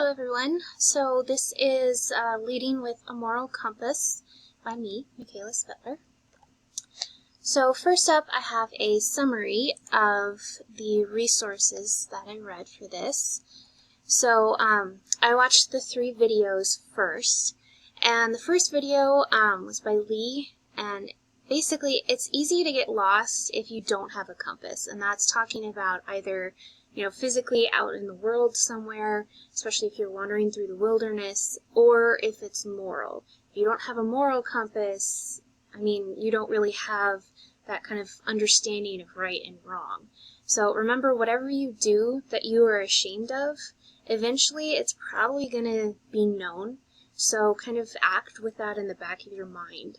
Hello everyone. So this is Leading with a Moral Compass by me, Michaela Spitler. So first up, I have a summary of the resources that I read for this. So I watched the 3 videos first, and the first video was by Lee, and basically it's easy to get lost if you don't have a compass, and that's talking about either physically out in the world somewhere, especially if you're wandering through the wilderness, or if it's moral. If you don't have a moral compass, you don't really have that kind of understanding of right and wrong. So remember, whatever you do that you are ashamed of, eventually it's probably going to be known, so kind of act with that in the back of your mind.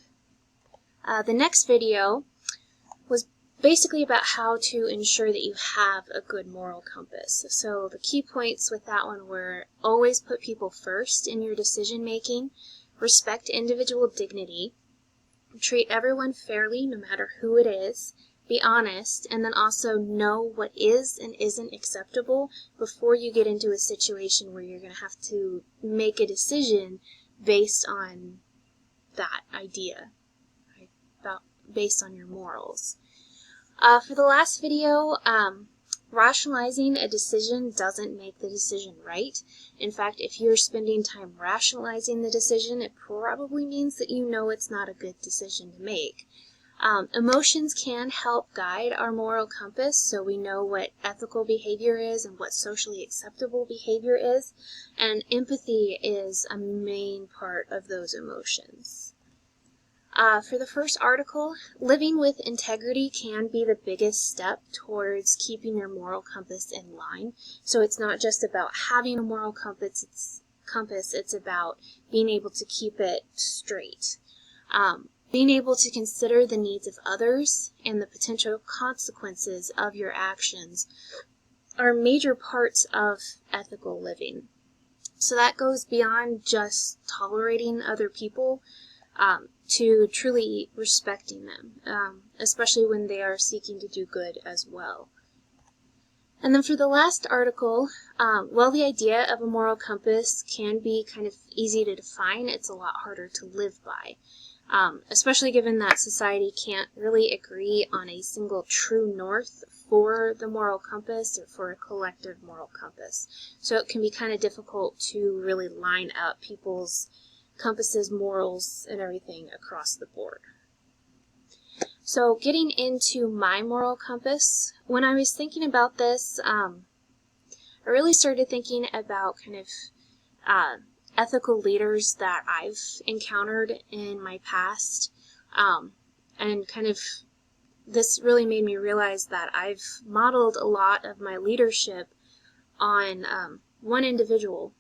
The next video was basically about how to ensure that you have a good moral compass. So the key points with that one were always put people first in your decision making, respect individual dignity, treat everyone fairly no matter who it is, be honest, and then also know what is and isn't acceptable before you get into a situation where you're going to have to make a decision based on that idea, right? Based on your morals. For the last video, rationalizing a decision doesn't make the decision right. In fact, if you're spending time rationalizing the decision, it probably means that you know it's not a good decision to make. Emotions can help guide our moral compass, so we know what ethical behavior is and what socially acceptable behavior is, and empathy is a main part of those emotions. For the first article, living with integrity can be the biggest step towards keeping your moral compass in line. So it's not just about having a moral compass, it's about being able to keep it straight. Being able to consider the needs of others and the potential consequences of your actions are major parts of ethical living. So that goes beyond just tolerating other people, to truly respecting them, especially when they are seeking to do good as well. And then for the last article, while the idea of a moral compass can be kind of easy to define, it's a lot harder to live by, especially given that society can't really agree on a single true north for the moral compass or for a collective moral compass. So it can be kind of difficult to really line up people's compasses, morals, and everything across the board. So getting into my moral compass, when I was thinking about this, I really started thinking about kind of ethical leaders that I've encountered in my past, and kind of this really made me realize that I've modeled a lot of my leadership on one individual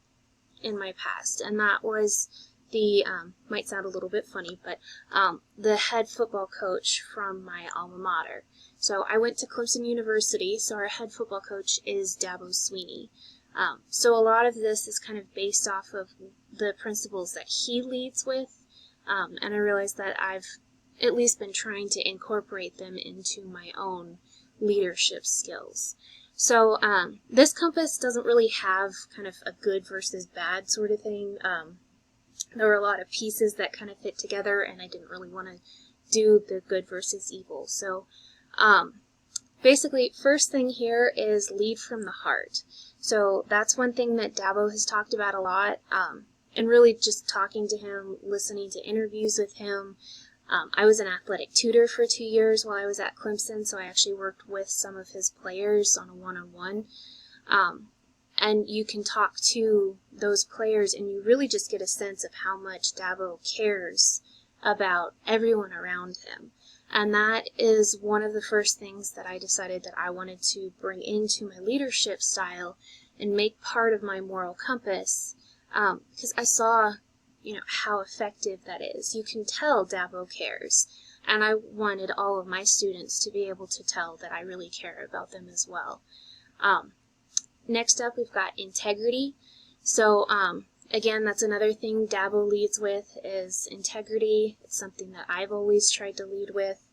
in my past, and that was the, might sound a little bit funny, but the head football coach from my alma mater. So I went to Clemson University, so our head football coach is Dabo Sweeney. So a lot of this is kind of based off of the principles that he leads with, and I realized that I've at least been trying to incorporate them into my own leadership skills. So this compass doesn't really have kind of a good versus bad sort of thing. There were a lot of pieces that kind of fit together, and I didn't really want to do the good versus evil. So basically, first thing here is lead from the heart. So that's one thing that Dabo has talked about a lot, and really just talking to him, listening to interviews with him. I was an athletic tutor for 2 years while I was at Clemson, so I actually worked with some of his players on a one-on-one. And you can talk to those players and you really just get a sense of how much Dabo cares about everyone around him. And that is one of the first things that I decided that I wanted to bring into my leadership style and make part of my moral compass, because I saw, how effective that is. You can tell Dabo cares, and I wanted all of my students to be able to tell that I really care about them as well. Next up, we've got integrity. So, again, that's another thing Dabo leads with is integrity. It's something that I've always tried to lead with.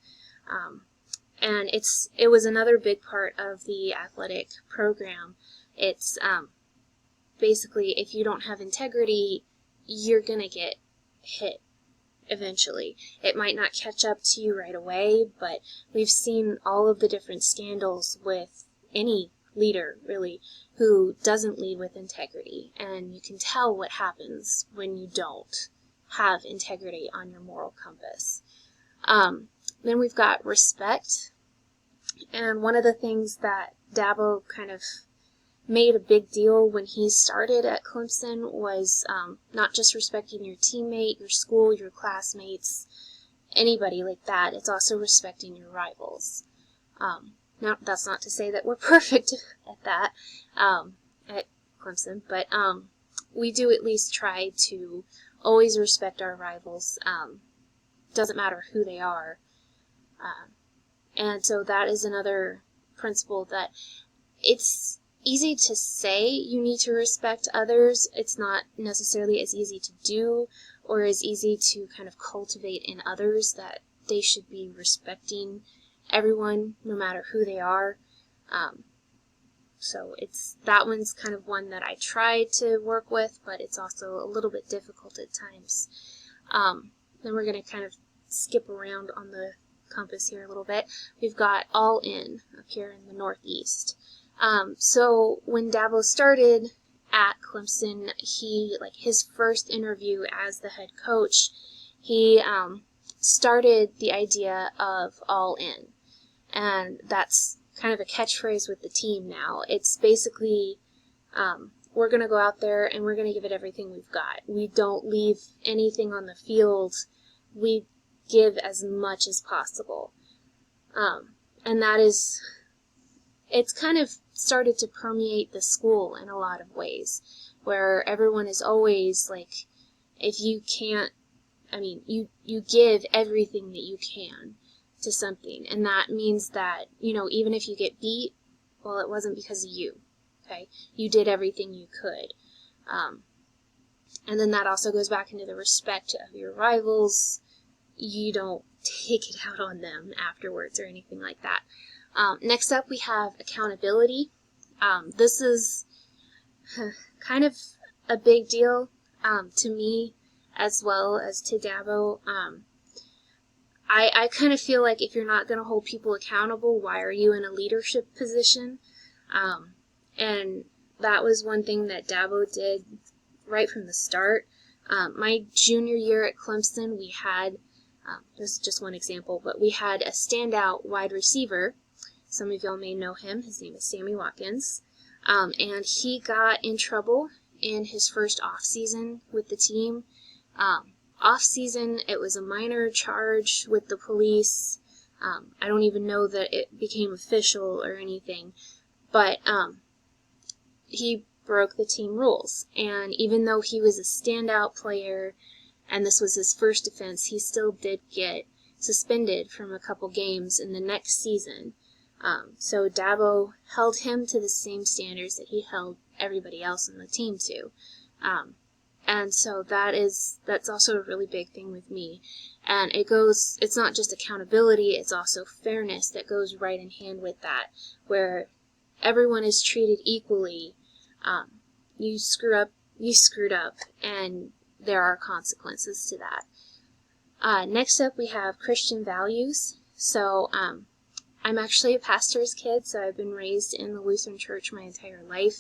And it was another big part of the athletic program. It's basically, if you don't have integrity, you're going to get hit eventually. It might not catch up to you right away, but we've seen all of the different scandals with any leader, really, who doesn't lead with integrity. And you can tell what happens when you don't have integrity on your moral compass. Then we've got respect. And one of the things that Dabo kind of made a big deal when he started at Clemson was not just respecting your teammate, your school, your classmates, anybody like that. It's also respecting your rivals. Now, that's not to say that we're perfect at that at Clemson, but we do at least try to always respect our rivals. Doesn't matter who they are. And so that is another principle that it's easy to say you need to respect others. It's not necessarily as easy to do or as easy to kind of cultivate in others that they should be respecting everyone no matter who they are. So that one's kind of one that I try to work with, but it's also a little bit difficult at times. Then we're going to kind of skip around on the compass here a little bit. We've got all in up here in the Northeast. So when Dabo started at Clemson, his first interview as the head coach, he started the idea of all in. And that's kind of a catchphrase with the team now. It's basically, we're going to go out there and we're going to give it everything we've got. We don't leave anything on the field. We give as much as possible. And that is, it's kind of started to permeate the school in a lot of ways, where everyone is always like, if you can't, you give everything that you can to something, and that means that, even if you get beat, well, it wasn't because of you, okay? You did everything you could. And then that also goes back into the respect of your rivals. You don't take it out on them afterwards or anything like that. Next up, we have accountability. This is kind of a big deal to me as well as to Dabo. I kind of feel like if you're not going to hold people accountable, why are you in a leadership position? And that was one thing that Dabo did right from the start. My junior year at Clemson, we had, this is just one example, but we had a standout wide receiver. Some of y'all may know him. His name is Sammy Watkins. And he got in trouble in his first off-season with the team. Off-season, it was a minor charge with the police. I don't even know that it became official or anything. But he broke the team rules. And even though he was a standout player, and this was his first offense, he still did get suspended from a couple games in the next season. So Dabo held him to the same standards that he held everybody else on the team to. And so that's also a really big thing with me. And it's not just accountability, it's also fairness that goes right in hand with that, where everyone is treated equally. You screw up, you screwed up, and there are consequences to that. Next up, we have Christian values. So, I'm actually a pastor's kid, so I've been raised in the Lutheran Church my entire life.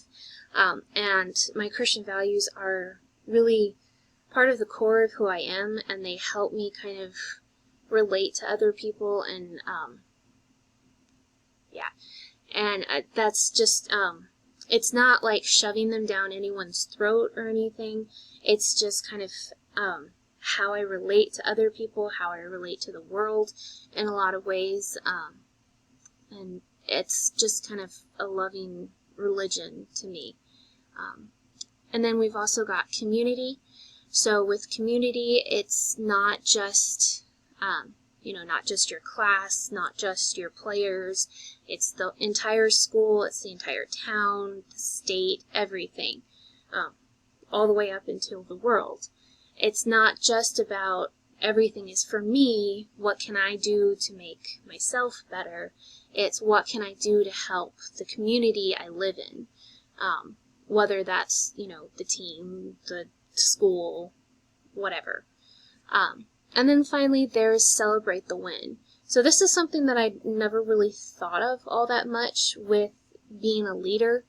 And my Christian values are really part of the core of who I am, and they help me kind of relate to other people, and that's just, it's not like shoving them down anyone's throat or anything. It's just kind of how I relate to other people, how I relate to the world in a lot of ways, and it's just kind of a loving religion to me. And then we've also got community. So with community, it's not just, not just your class, not just your players. It's the entire school, it's the entire town, the state, everything, all the way up until the world. It's not just about everything is for me, what can I do to make myself better? It's what can I do to help the community I live in. whether that's, you know, the team, the school, whatever. And then finally, there's celebrate the win. So this is something that I never really thought of all that much with being a leader.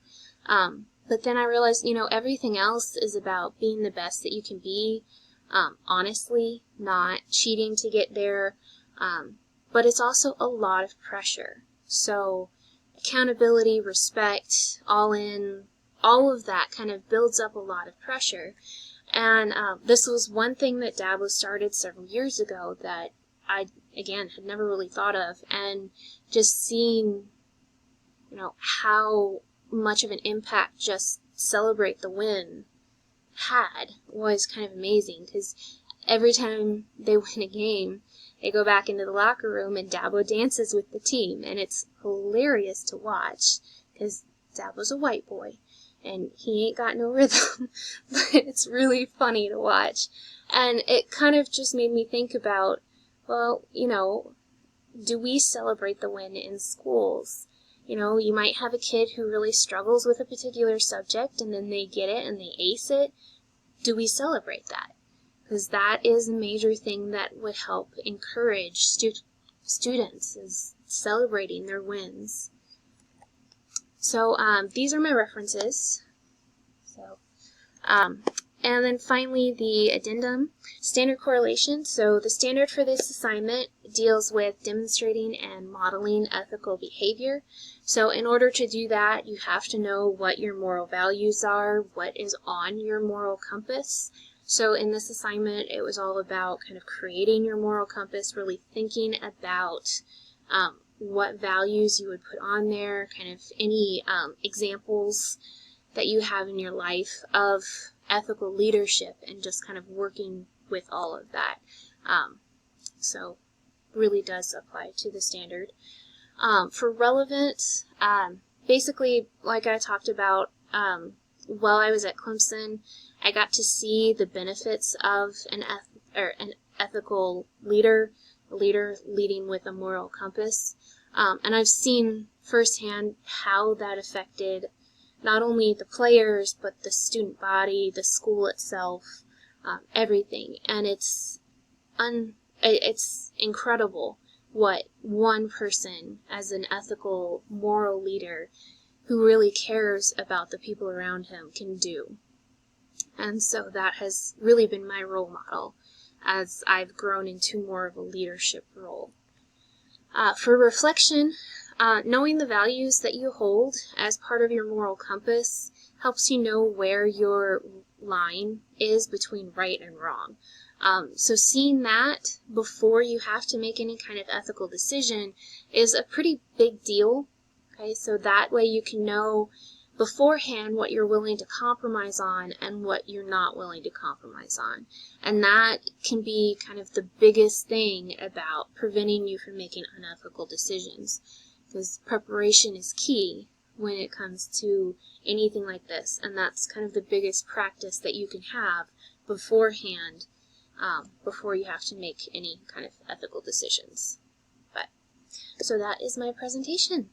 But then I realized, you know, everything else is about being the best that you can be, honestly, not cheating to get there. But it's also a lot of pressure. So accountability, respect, all of that kind of builds up a lot of pressure. And this was one thing that Dad was started several years ago that I, again, had never really thought of. And just seeing, you know, how much of an impact just celebrate the win had was kind of amazing, because every time they win a game, they go back into the locker room and Dabo dances with the team, and it's hilarious to watch, because Dabo's a white boy, and he ain't got no rhythm, but it's really funny to watch. And it kind of just made me think about, well, you know, do we celebrate the win in schools? You know, you might have a kid who really struggles with a particular subject, and then they get it and they ace it. Do we celebrate that? Because that is a major thing that would help encourage students, is celebrating their wins. So these are my references. So, and then finally the addendum, standard correlation. So the standard for this assignment deals with demonstrating and modeling ethical behavior. So in order to do that, you have to know what your moral values are, what is on your moral compass. So in this assignment, it was all about kind of creating your moral compass, really thinking about what values you would put on there, kind of any examples that you have in your life of ethical leadership, and just kind of working with all of that. So really does apply to the standard. For relevant, basically, like I talked about, while I was at Clemson, I got to see the benefits of an ethical leader, a leader leading with a moral compass. And I've seen firsthand how that affected not only the players, but the student body, the school itself, everything. And it's incredible what one person, as an ethical, moral leader who really cares about the people around him, can do. And so that has really been my role model as I've grown into more of a leadership role. For reflection, knowing the values that you hold as part of your moral compass helps you know where your line is between right and wrong. So seeing that before you have to make any kind of ethical decision is a pretty big deal. Okay, so that way you can know beforehand what you're willing to compromise on and what you're not willing to compromise on. And that can be kind of the biggest thing about preventing you from making unethical decisions, because preparation is key when it comes to anything like this, and that's kind of the biggest practice that you can have beforehand, before you have to make any kind of ethical decisions. So that is my presentation.